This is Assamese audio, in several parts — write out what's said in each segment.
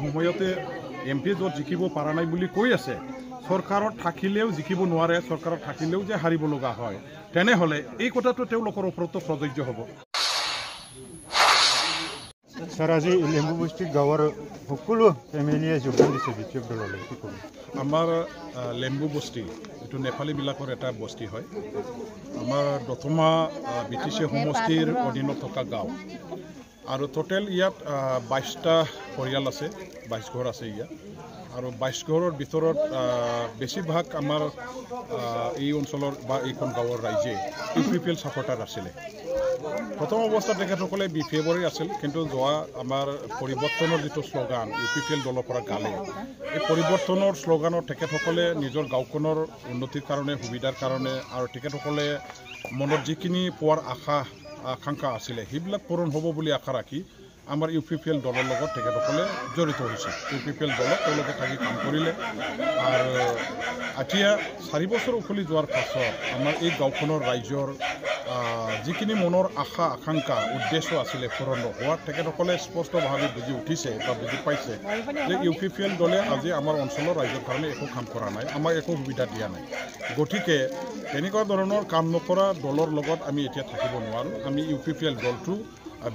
সময়তে এমপি য'ত জিকিব পৰা নাই বুলি কৈ আছে চৰকাৰত থাকিলেও জিকিব নোৱাৰে চৰকাৰত থাকিলেও যে হাৰিব লগা হয় তেনেহ'লে এই কথাটো তেওঁলোকৰ ওপৰতো প্ৰযোজ্য হ'ব। স্যাৰ আজি লেম্বু বস্তি গাঁৱৰ সকলো ফেমিলিয়ে যোগদান দিছে বিজেপি দললৈ কি ক'ব? আমাৰ লেম্বু বস্তি এইটো নেপালীবিলাকৰ এটা বস্তি হয়। আমাৰ দতমা BTC সমষ্টিৰ অধীনত থকা গাঁও আৰু টোটেল ইয়াত 22টা পৰিয়াল আছে 22 ঘৰ আছে ইয়াত আৰু 22 ঘৰৰ ভিতৰত বেছিভাগ আমাৰ এই অঞ্চলৰ বা এইখন গাঁৱৰ ৰাইজে UPPL ছাপৰ্টাৰ আছিলে। প্ৰথম অৱস্থাত তেখেতসকলে BPFৰে আছিল কিন্তু যোৱা আমাৰ পৰিৱৰ্তনৰ যিটো শ্লোগান UPPL দলৰ পৰা গালে এই পৰিৱৰ্তনৰ শ্লোগানত তেখেতসকলে নিজৰ গাঁওখনৰ উন্নতিৰ কাৰণে সুবিধাৰ কাৰণে আৰু তেখেতসকলে মনত যিখিনি পোৱাৰ আকাংক্ষা আছিলে সেইবিলাক পূৰণ হ'ব বুলি আশা ৰাখি আমাৰ UPPL দলৰ লগত তেখেতসকলে জড়িত হৈছে। UPPL দলত তেওঁলোকে থাকি কাম কৰিলে আৰু এতিয়া 4 বছৰ উকলি যোৱাৰ পাছত আমাৰ এই গাঁওখনৰ ৰাইজৰ যিখিনি মনৰ আকাংক্ষা উদ্দেশ্য আছিলে পূৰণ হোৱাত তেখেতসকলে স্পষ্টভাৱে বুজি উঠিছে বা বুজি পাইছে যে UPPL দলে আজি আমাৰ অঞ্চলৰ ৰাইজৰ কাৰণে একো কাম কৰা নাই, আমাক একো সুবিধা দিয়া নাই। গতিকে তেনেকুৱা ধৰণৰ কাম নকৰা দলৰ লগত আমি এতিয়া থাকিব নোৱাৰোঁ। আমি UPPL দলটো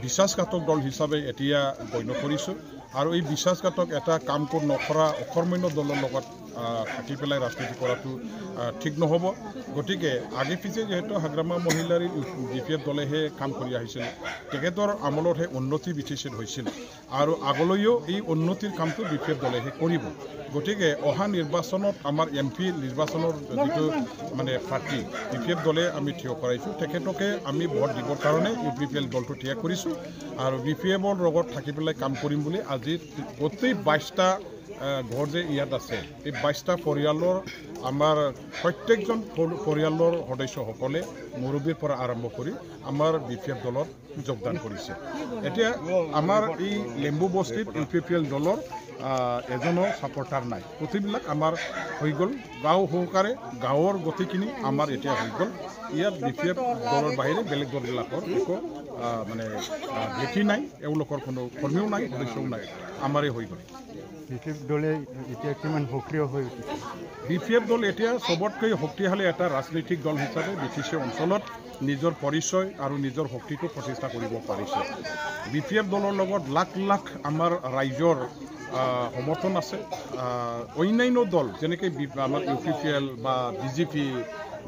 বিশ্বাসঘাতক দল হিচাপে এতিয়া গণ্য কৰিছোঁ আৰু এই বিশ্বাসঘাতক এটা কাম নকৰা অকৰ্মণ্য দলৰ লগত থাকি পেলাই ৰাজনীতি কৰাটো ঠিক নহ'ব। গতিকে আগে পিছে যিহেতু হাগ্ৰামা মহিলাৰ BPF দলেহে কাম কৰি আহিছিল তেখেতৰ আমলতহে উন্নতি BTCত হৈছিল আৰু আগলৈও এই উন্নতিৰ কামটো BPF দলেহে কৰিব। গতিকে অহা নিৰ্বাচনত আমাৰ MP নিৰ্বাচনৰ যিটো মানে প্ৰাৰ্থী BPF দলে আমি থিয় কৰাইছোঁ তেখেতকে আমি ভোট দিবৰ কাৰণে UPPL দলটো থিয় কৰিছোঁ আৰু BPFৰ লগত থাকি পেলাই কাম কৰিম বুলি আজি গোটেই 22টা ঘৰ যে ইয়াত আছে এই 22টা পৰিয়ালৰ আমাৰ প্ৰত্যেকজন পৰিয়ালৰ সদস্যসকলে মুৰব্বীৰ পৰা আৰম্ভ কৰি আমাৰ BPF দলত যোগদান কৰিছে। এতিয়া আমাৰ এই লেম্বু বস্তিত UPPL দলৰ এজনো ছাপৰ্টাৰ নাই। গোটেইবিলাক আমাৰ হৈ গ'ল গাঁও সহকাৰে গাঁৱৰ গোটেইখিনি আমাৰ এতিয়া হৈ গ'ল। ইয়াত BPF দলৰ বাহিৰে বেলেগ দলবিলাকৰ একো মানে ভেটি নাই, এওঁলোকৰ কোনো কৰ্মীও নাই সদস্যও নাই, আমাৰেই হৈ গ'ল। BPF দলে এতিয়া কিমান সক্ৰিয় হৈ উঠিছে? BPF দল এতিয়া চবতকৈ শক্তিশালী এটা ৰাজনৈতিক দল হিচাপে BTC অঞ্চলত নিজৰ পৰিচয় আৰু নিজৰ শক্তিটো প্ৰতিষ্ঠা কৰিব পাৰিছে। BPF দলৰ লগত লাখ লাখ আমাৰ ৰাইজৰ সমৰ্থন আছে। অন্যান্য দল যেনেকৈ আমাৰ UPPL বা BJP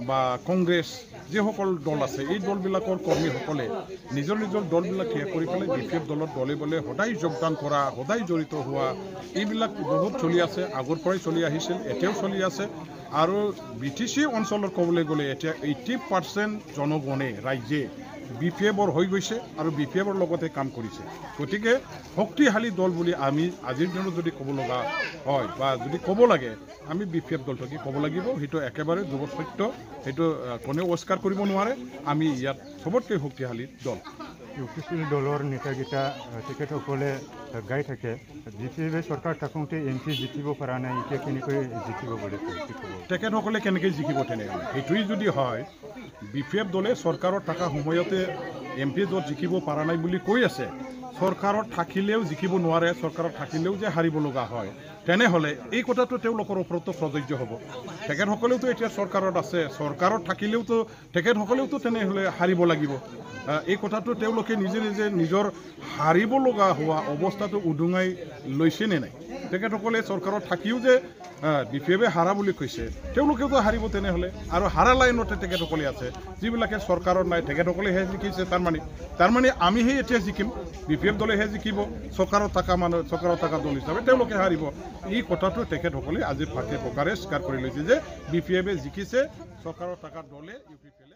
বা কংগ্ৰেছ যিসকল দল আছে এই দলবিলাকৰ কৰ্মীসকলে নিজৰ দলবিলাক থিয় কৰি পেলাই BPF দলত দলে বলে সদায় যোগদান কৰা সদায় জড়িত হোৱা এইবিলাক বহুত চলি আছে, আগৰ পৰাই চলি আহিছিল, এতিয়াও চলি আছে আৰু BTC অঞ্চলত ক'বলৈ গ'লে এতিয়া 80% জনগণে ৰাইজে BPFৰ হৈ গৈছে আৰু BPFৰ লগতে কাম কৰিছে। গতিকে শক্তিশালী দল বুলি আমি আজিৰ দিনত যদি ক'ব লগা হয় বা যদি ক'ব লাগে আমি BPF দলটোকে ক'ব লাগিব। সেইটো একেবাৰে যুৱ সত্য, সেইটো কোনেও অস্বীকাৰ কৰিব নোৱাৰে। আমি ইয়াত চবতকৈ শক্তিশালী দল। UPPL দলৰ নেতাকেইটা তেখেতসকলে গাই থাকে BPF চৰকাৰ থাকোঁতে MP জিকিব পৰা নাই, এতিয়া কেনেকৈ জিকিব বুলি তেখেতসকলে কেনেকৈ জিকিব তেনেহ'লে সেইটোৱেই যদি হয় BPF দলে চৰকাৰত থকা সময়তে MP য'ত জিকিব পৰা নাই বুলি কৈ আছে চৰকাৰত থাকিলেও জিকিব নোৱাৰে চৰকাৰত থাকিলেও যে হাৰিব লগা হয় তেনেহ'লে এই কথাটো তেওঁলোকৰ ওপৰতো প্ৰযোজ্য হ'ব। তেখেতসকলেওতো এতিয়া চৰকাৰত আছে, চৰকাৰত থাকিলেওতো তেখেতসকলেওতো তেনেহ'লে হাৰিব লাগিব। এই কথাটো তেওঁলোকে নিজে নিজৰ হাৰিব লগা হোৱা অৱস্থাটো উদুঙাই লৈছে নে নাই? তেখেতসকলে চৰকাৰত থাকিও যে BPFে হাৰা বুলি কৈছে তেওঁলোকেওতো হাৰিব তেনেহ'লে আৰু হাৰা লাইনতে তেখেতসকলে আছে যিবিলাকে চৰকাৰত নাই তেখেতসকলেহে জিকিছে। তাৰমানে আমিহে এতিয়া জিকিম, BPF দলেহে জিকিব, চৰকাৰত থকা দল হিচাপে তেওঁলোকে হাৰিব। এই কথাটো তেখেতসকলে আজি ফাকে ফকাৰে স্বীকাৰ কৰি লৈছে যে BPFে জিকিছে, চৰকাৰত থকা দলে UPPL